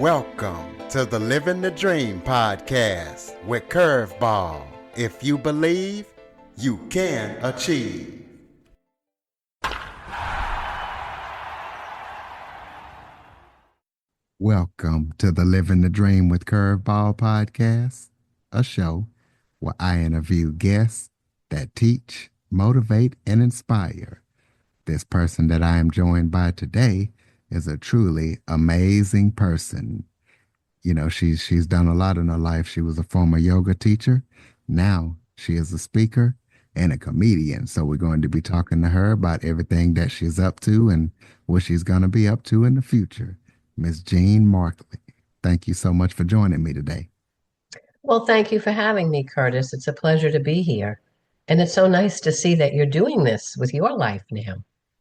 Welcome to the Living the Dream podcast with Curveball. If you believe, you can achieve. Welcome to the Living the Dream with Curveball podcast, a show where I interview guests that teach, motivate, and inspire. This person that I am joined by today is a truly amazing person. You know, she's done a lot in her life. She was a former yoga teacher. Now she is a speaker and a comedian. So we're going to be talking to her about everything that she's up to and what she's going to be up to in the future. Miss Jean Marckley, thank you so much for joining me today. Well, thank you for having me, Curtis. It's a pleasure to be here. And it's so nice to see that you're doing this with your life now,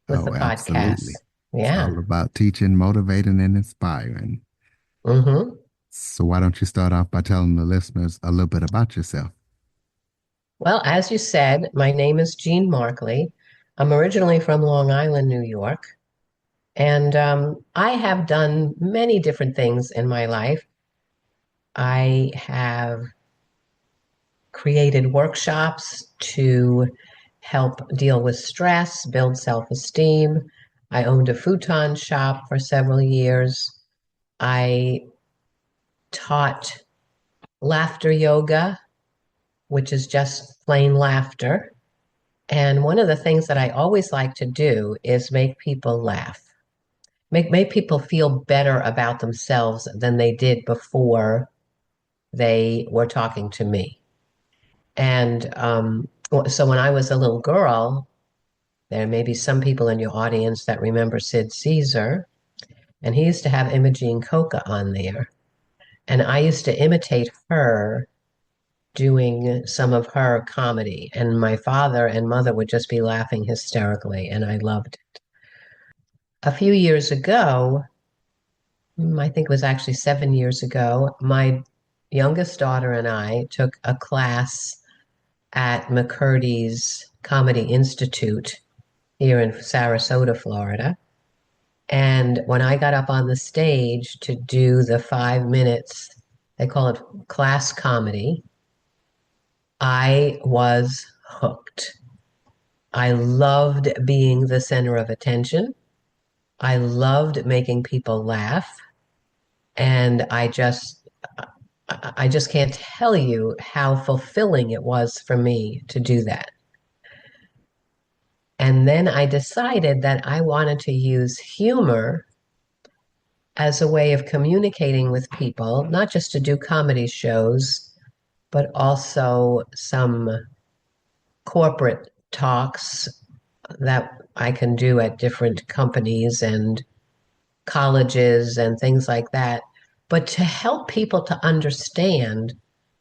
with the podcast. Absolutely. Yeah. It's all about teaching, motivating, and inspiring. Mm-hmm. So why don't you start off by telling the listeners a little bit about yourself? Well, as you said, my name is Jean Marckley. I'm originally from Long Island, New York. And I have done many different things in my life. I have created workshops to help deal with stress, build self-esteem. I owned a futon shop for several years. I taught laughter yoga, which is just plain laughter. And one of the things that I always like to do is make people laugh. Make people feel better about themselves than they did before they were talking to me. And so when I was a little girl, there may be some people in your audience that remember Sid Caesar, and he used to have Imogene Coca on there. And I used to imitate her doing some of her comedy. And my father and mother would just be laughing hysterically, and I loved it. A few years ago, I think it was actually 7 years ago, my youngest daughter and I took a class at McCurdy's Comedy Institute here in Sarasota, Florida. And when I got up on the stage to do the 5 minutes, they call it class comedy, I was hooked. I loved being the center of attention. I loved making people laugh. And I just can't tell you how fulfilling it was for me to do that. And then I decided that I wanted to use humor as a way of communicating with people, not just to do comedy shows, but also some corporate talks that I can do at different companies and colleges and things like that. But to help people to understand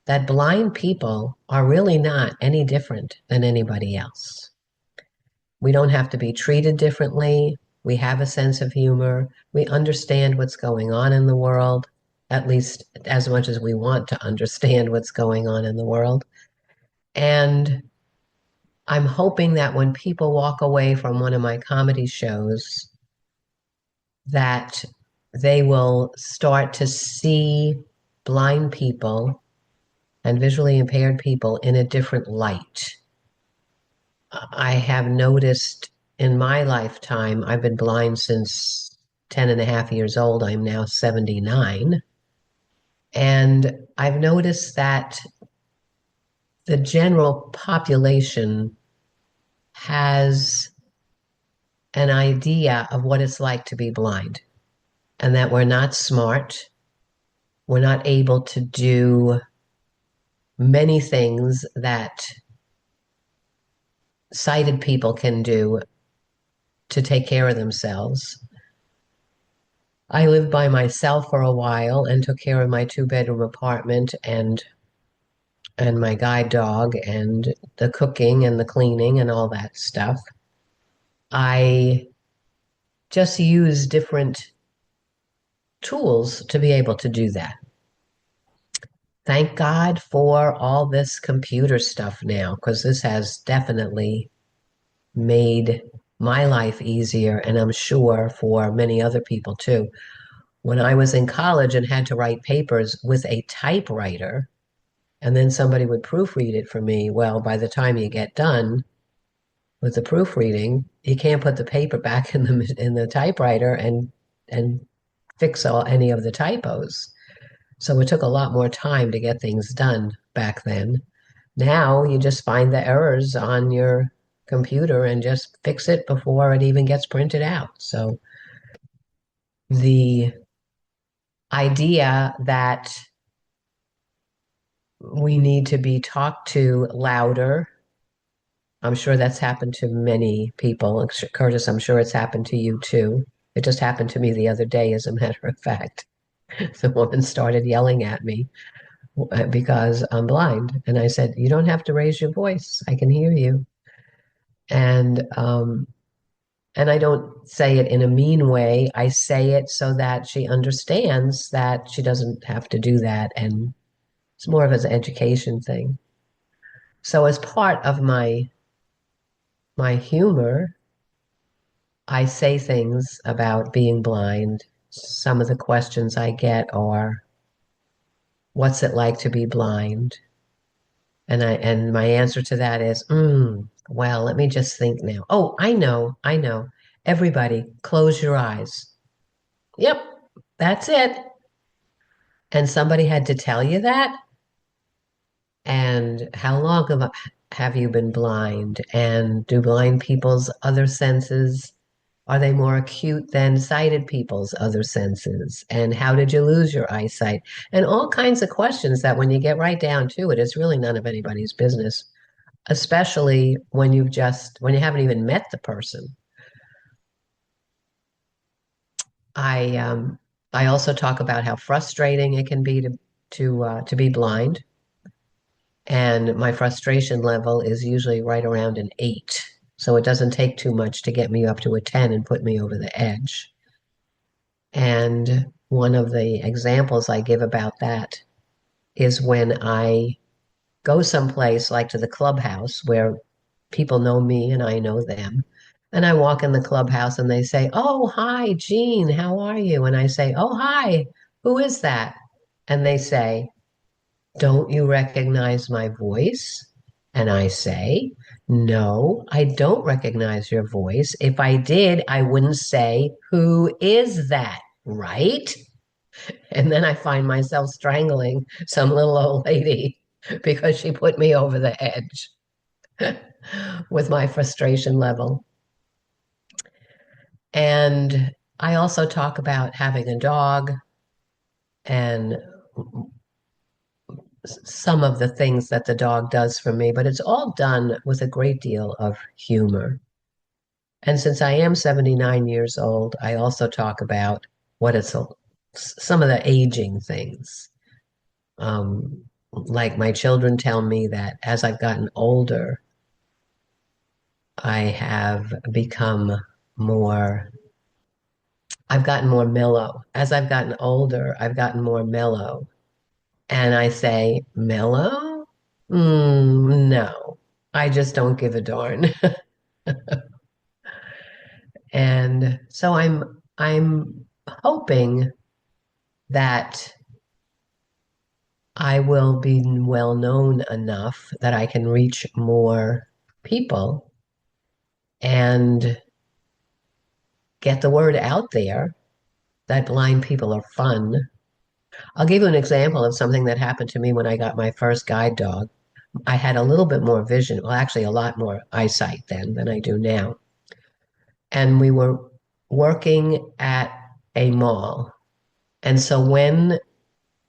that blind people are really not any different than anybody else. We don't have to be treated differently. We have a sense of humor. We understand what's going on in the world, at least as much as we want to understand what's going on in the world. And I'm hoping that when people walk away from one of my comedy shows, that they will start to see blind people and visually impaired people in a different light. I have noticed in my lifetime, I've been blind since 10 and a half years old. I'm now 79. And I've noticed that the general population has an idea of what it's like to be blind, and that we're not smart. We're not able to do many things that sighted people can do to take care of themselves. I lived by myself for a while and took care of my 2-bedroom apartment and my guide dog and the cooking and the cleaning and all that stuff. I just use different tools to be able to do that. Thank God for all this computer stuff now, because this has definitely made my life easier, and I'm sure for many other people too. When I was in college and had to write papers with a typewriter, and then somebody would proofread it for me, well, by the time you get done with the proofreading, you can't put the paper back in the typewriter and fix any of the typos. So it took a lot more time to get things done back then. Now you just find the errors on your computer and just fix it before it even gets printed out. So the idea that we need to be talked to louder, I'm sure that's happened to many people. Curtis, I'm sure it's happened to you too. It just happened to me the other day, as a matter of fact. The woman started yelling at me because I'm blind. And I said, "You don't have to raise your voice. I can hear you." And and I don't say it in a mean way. I say it so that she understands that she doesn't have to do that. And it's more of an education thing. So as part of my humor, I say things about being blind. Some of the questions I get are, what's it like to be blind? And my answer to that is, well, let me just think now. Oh, I know. Everybody, close your eyes. Yep, that's it. And somebody had to tell you that? And how long have you been blind? And do blind people's other senses, are they more acute than sighted people's other senses? And how did you lose your eyesight? And all kinds of questions that when you get right down to it, it's really none of anybody's business, especially when when you haven't even met the person. I um, I also talk about how frustrating it can be to be blind, and my frustration level is usually right around an 8. So it doesn't take too much to get me up to a 10 and put me over the edge. And one of the examples I give about that is when I go someplace like to the clubhouse where people know me and I know them. And I walk in the clubhouse and they say, "Oh, hi, Jean, how are you?" And I say, "Oh, hi, who is that?" And they say, "Don't you recognize my voice?" And I say, "No, I don't recognize your voice. If I did, I wouldn't say, 'Who is that?' Right?" And then I find myself strangling some little old lady because she put me over the edge with my frustration level. And I also talk about having a dog and some of the things that the dog does for me, but it's all done with a great deal of humor. And since I am 79 years old, I also talk about what it's some of the aging things. Like my children tell me that as I've gotten older, I have become more, I've gotten more mellow. As I've gotten older, I've gotten more mellow. And I say, mellow? No, I just don't give a darn. And so I'm hoping that I will be well known enough that I can reach more people and get the word out there that blind people are fun. I'll give you an example of something that happened to me when I got my first guide dog. I had a little bit more vision, well, actually, a lot more eyesight then than I do now. And we were working at a mall. And so when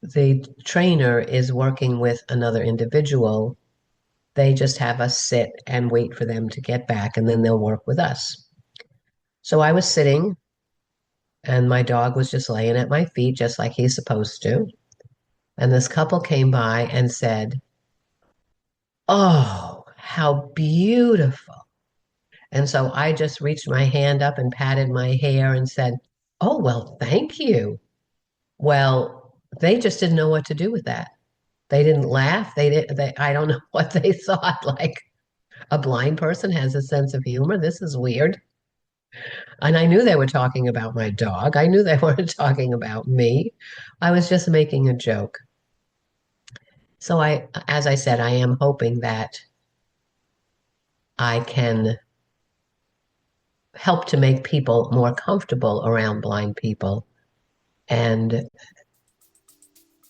the trainer is working with another individual, they just have us sit and wait for them to get back, and then they'll work with us. So I was sitting, and my dog was just laying at my feet, just like he's supposed to. And this couple came by and said, "Oh, how beautiful." And so I just reached my hand up and patted my hair and said, "Oh, well, thank you." Well, they just didn't know what to do with that. They didn't laugh. I don't know what they thought. Like, a blind person has a sense of humor. This is weird. And I knew they were talking about my dog. I knew they weren't talking about me. I was just making a joke. So as I said, I am hoping that I can help to make people more comfortable around blind people and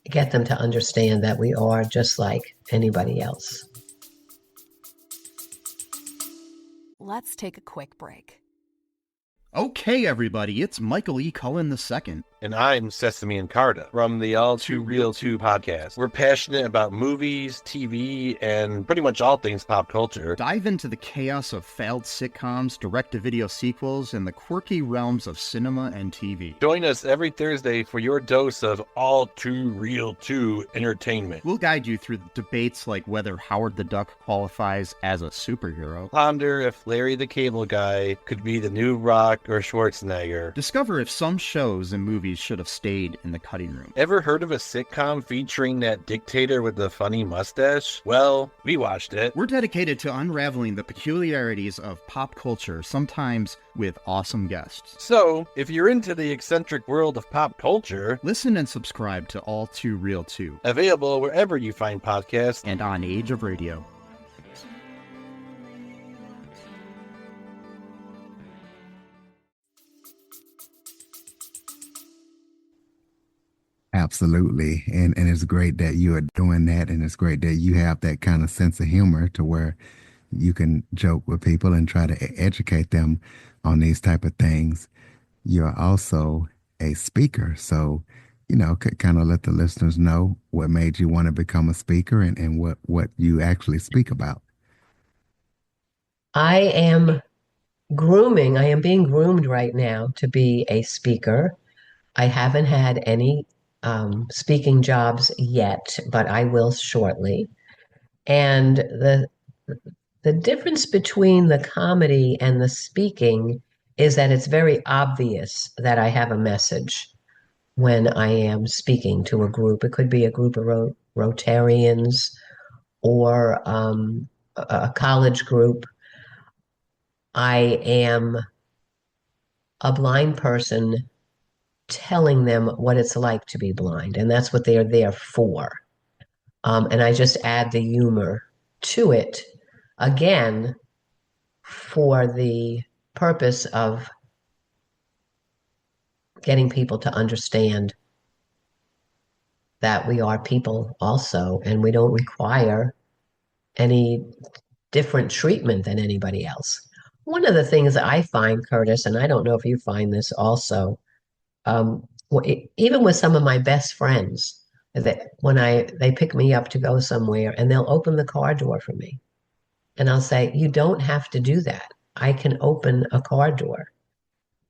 get them to understand that we are just like anybody else. Let's take a quick break. Okay, everybody, it's Michael E. Cullen II. And I'm Sesame and Carta from the All Too Real 2 podcast. We're passionate about movies, TV, and pretty much all things pop culture. Dive into the chaos of failed sitcoms, direct-to-video sequels, and the quirky realms of cinema and TV. Join us every Thursday for your dose of All Too Real 2 entertainment. We'll guide you through debates like whether Howard the Duck qualifies as a superhero. Ponder if Larry the Cable Guy could be the new Rock or Schwarzenegger. Discover if some shows and movies should have stayed in the cutting room. Ever heard of a sitcom featuring that dictator with the funny mustache? Well, we watched it. We're dedicated to unraveling the peculiarities of pop culture, sometimes with awesome guests. So, if you're into the eccentric world of pop culture, listen and subscribe to All Too Real 2. Available wherever you find podcasts and on Age of Radio. Absolutely. And it's great that you are doing that. And it's great that you have that kind of sense of humor to where you can joke with people and try to educate them on these type of things. You're also a speaker. So, kind of let the listeners know what made you want to become a speaker and what you actually speak about. I am being groomed right now to be a speaker. I haven't had any speaking jobs yet, but I will shortly. And the difference between the comedy and the speaking is that it's very obvious that I have a message when I am speaking to a group. It could be a group of Rotarians or a college group. I am a blind person telling them what it's like to be blind, and that's what they are there for. And I just add the humor to it, again, for the purpose of getting people to understand that we are people also, and we don't require any different treatment than anybody else. One of the things that I find, Curtis, and I don't know if you find this also, even with some of my best friends, that when they pick me up to go somewhere and they'll open the car door for me, and I'll say, "You don't have to do that. I can open a car door,"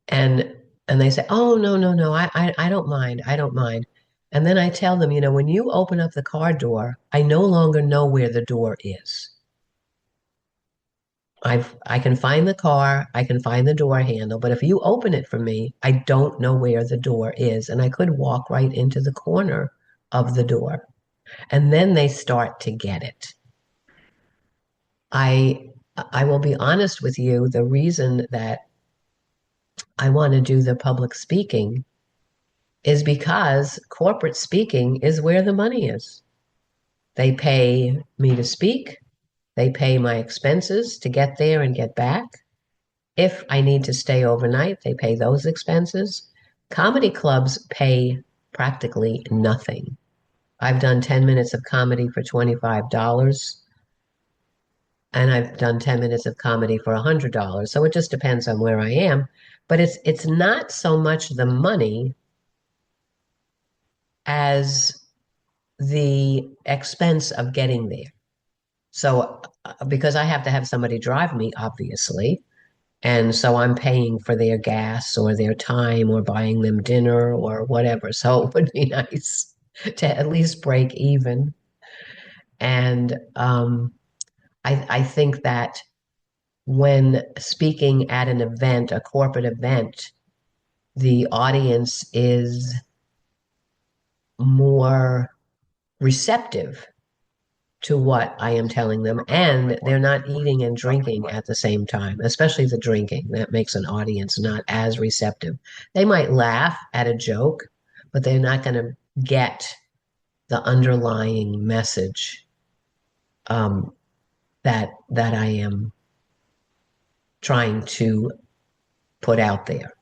and they say, "Oh, no, no, no, I don't mind. I don't mind." And then I tell them, when you open up the car door, I no longer know where the door is. I can find the car, I can find the door handle, but if you open it for me, I don't know where the door is, and I could walk right into the corner of the door. And then they start to get it. I will be honest with you, the reason that I want to do the public speaking is because corporate speaking is where the money is. They pay me to speak. They pay my expenses to get there and get back. If I need to stay overnight, they pay those expenses. Comedy clubs pay practically nothing. I've done 10 minutes of comedy for $25, and I've done 10 minutes of comedy for $100. So it just depends on where I am. But it's not so much the money as the expense of getting there. So because I have to have somebody drive me, obviously, and so I'm paying for their gas or their time or buying them dinner or whatever. So it would be nice to at least break even. And I think that when speaking at an event, a corporate event, the audience is more receptive to what I am telling them, and they're not eating and drinking at the same time, especially the drinking. That makes an audience not as receptive. They might laugh at a joke, but they're not going to get the underlying message that I am trying to put out there.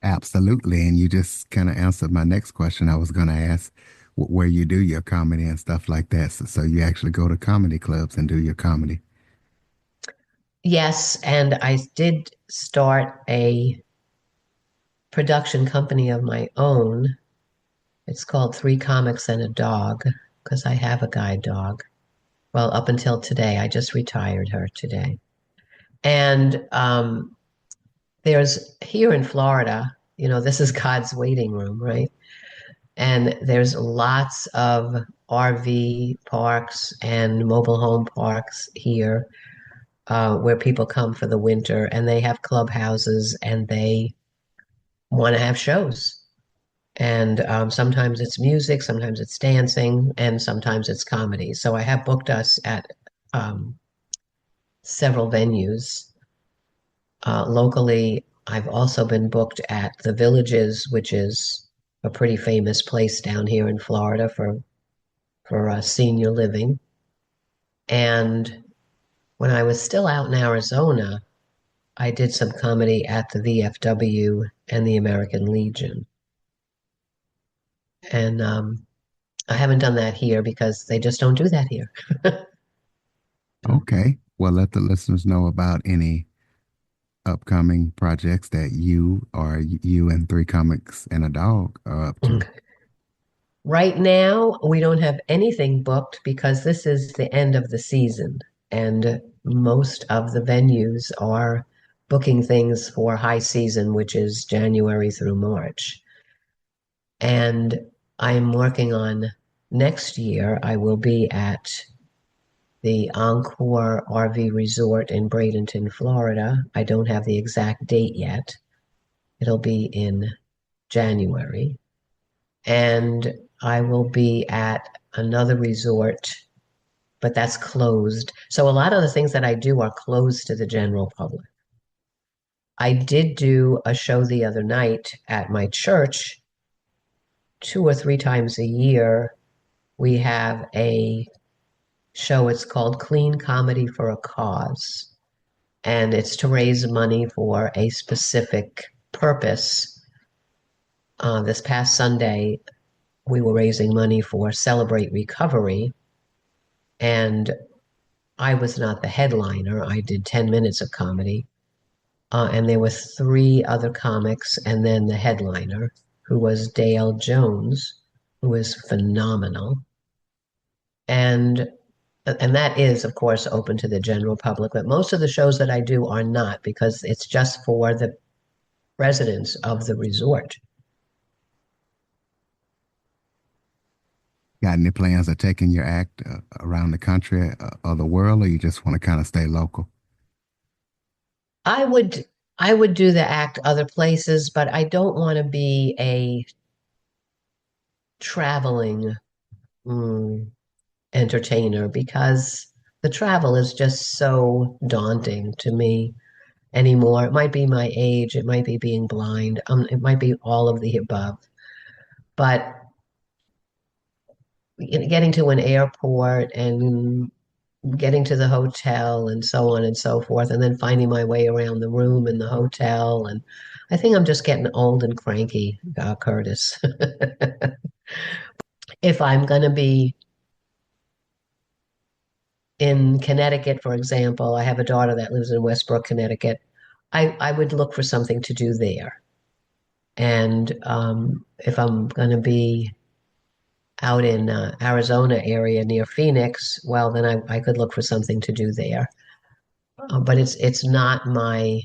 Absolutely. And you just kind of answered my next question. I was going to ask where you do your comedy and stuff like that. So you actually go to comedy clubs and do your comedy. Yes, and I did start a production company of my own. It's called Three Comics and a Dog because I have a guide dog. Well, up until today, I just retired her today. And there's here in Florida, this is God's waiting room, right? And there's lots of RV parks and mobile home parks here where people come for the winter, and they have clubhouses and they want to have shows. And sometimes it's music, sometimes it's dancing, and sometimes it's comedy. So I have booked us at several venues. Locally, I've also been booked at the Villages, which is a pretty famous place down here in Florida for senior living. And when I was still out in Arizona, I did some comedy at the VFW and the American Legion. And I haven't done that here because they just don't do that here. Okay. Well, let the listeners know about any upcoming projects that you or you and Three Comics and a Dog are up to. Right now, we don't have anything booked because this is the end of the season, and most of the venues are booking things for high season, which is January through March. And I'm working on next year. I will be at the Encore RV Resort in Bradenton, Florida. I don't have the exact date yet. It'll be in January. And I will be at another resort, but that's closed. So a lot of the things that I do are closed to the general public. I did do a show the other night at my church. 2 or 3 times a year, we have a show. It's called Clean Comedy for a Cause. And it's to raise money for a specific purpose. This past Sunday, we were raising money for Celebrate Recovery, and I was not the headliner. I did 10 minutes of comedy, and there were 3 other comics, and then the headliner, who was Dale Jones, who was phenomenal. And that is, of course, open to the general public, but most of the shows that I do are not because it's just for the residents of the resort. Got any plans of taking your act around the country or the world, or you just want to kind of stay local? I would do the act other places, but I don't want to be a traveling entertainer because the travel is just so daunting to me anymore. It might be my age, it might be being blind, it might be all of the above. But getting to an airport and getting to the hotel and so on and so forth, and then finding my way around the room in the hotel. And I think I'm just getting old and cranky, Curtis. If I'm going to be in Connecticut, for example, I have a daughter that lives in Westbrook, Connecticut. I would look for something to do there. And if I'm going to be out in Arizona area near Phoenix, well, then I could look for something to do there. But it's not my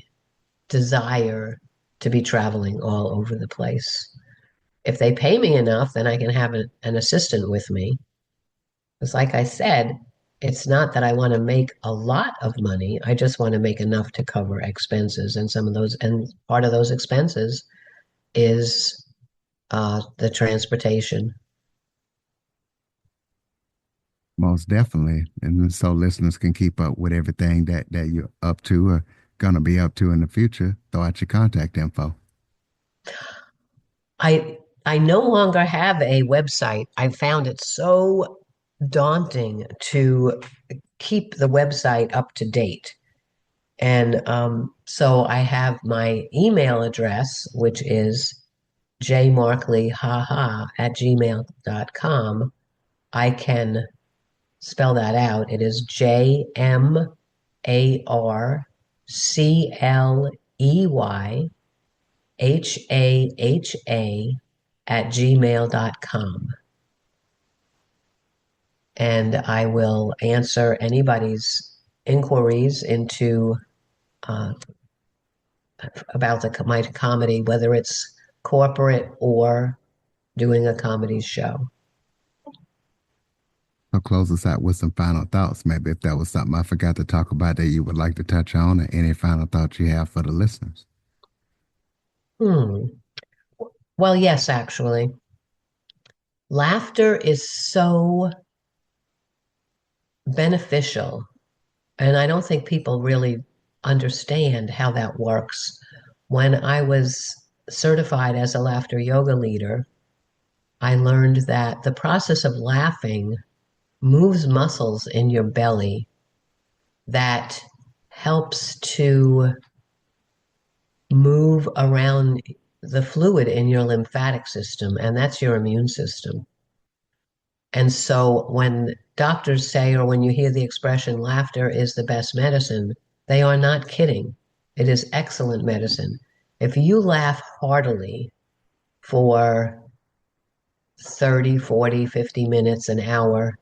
desire to be traveling all over the place. If they pay me enough, then I can have an assistant with me. Because like I said, it's not that I want to make a lot of money. I just want to make enough to cover expenses. And part of those expenses is the transportation. Most definitely. And so listeners can keep up with everything that you're up to or gonna be up to in the future. Throw out your contact info. I no longer have a website. I found it so daunting to keep the website up to date. And so I have my email address, which is jmarkleyhaha@gmail.com. I can spell that out. It is JMarkleyHaha@gmail.com. And I will answer anybody's inquiries into about my comedy, whether it's corporate or doing a comedy show. So close us out with some final thoughts. Maybe if that was something I forgot to talk about that you would like to touch on, or any final thoughts you have for the listeners. Well, yes, actually. Laughter is so beneficial, and I don't think people really understand how that works. When I was certified as a laughter yoga leader, I learned that the process of laughing moves muscles in your belly that helps to move around the fluid in your lymphatic system, and that's your immune system. And so when doctors say, or when you hear the expression, laughter is the best medicine, they are not kidding. It is excellent medicine. If you laugh heartily for 30, 40, 50 minutes, an hour,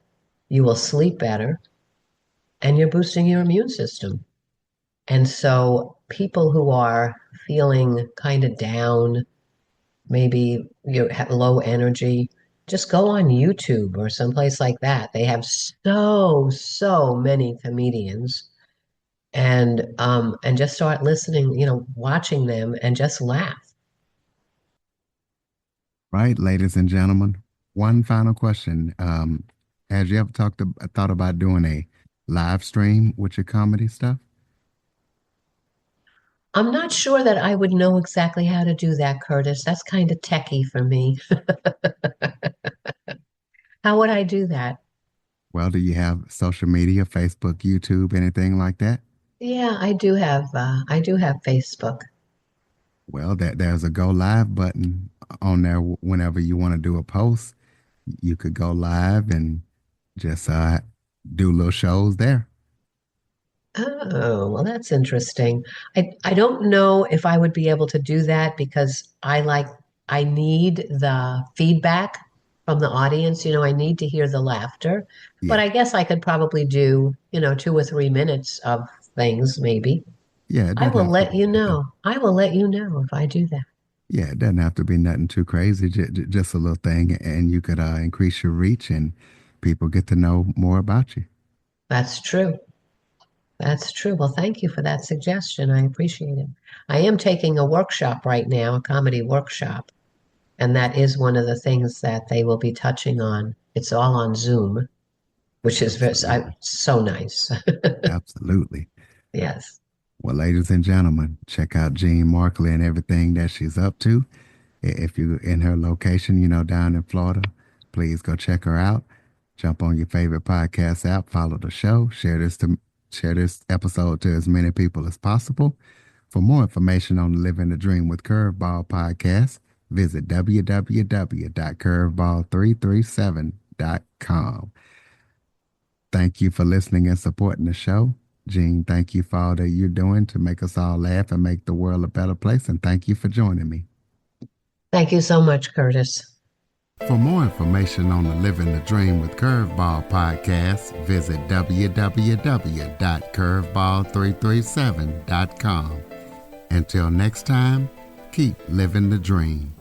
you will sleep better and you're boosting your immune system. And so people who are feeling kind of down, maybe you have low energy, just go on YouTube or someplace like that. They have so many comedians, and just start listening, watching them and just laugh. Right, ladies and gentlemen. One final question. Has you ever thought about doing a live stream with your comedy stuff? I'm not sure that I would know exactly how to do that, Curtis. That's kind of techie for me. How would I do that? Well, do you have social media, Facebook, YouTube, anything like that? Yeah, I do have Facebook. Well, there's a go live button on there whenever you want to do a post. You could go live and just do little shows there. Oh, well, that's interesting. I don't know if I would be able to do that because I need the feedback from the audience. I need to hear the laughter. But Yeah, I guess I could probably do, 2 or 3 minutes of things, maybe. yeah, it I doesn't will have to let be you nothing. know. I will let you know if I do that. Yeah, it doesn't have to be nothing too crazy. Just a little thing, and you could increase your reach, and people get to know more about you. That's true. That's true. Well, thank you for that suggestion. I appreciate it. I am taking a workshop right now, a comedy workshop. And that is one of the things that they will be touching on. It's all on Zoom, which is Absolutely, so nice. absolutely. Yes. Well, ladies and gentlemen, check out Jean Markley and everything that she's up to. If you're in her location, down in Florida, please go check her out. Jump on your favorite podcast app, follow the show, share this episode to as many people as possible. For more information on the Living the Dream with Curveball podcast, visit www.curveball337.com. Thank you for listening and supporting the show. Jean, thank you for all that you're doing to make us all laugh and make the world a better place. And thank you for joining me. Thank you so much, Curtis. For more information on the Living the Dream with Curveball podcast, visit www.curveball337.com. Until next time, keep living the dream.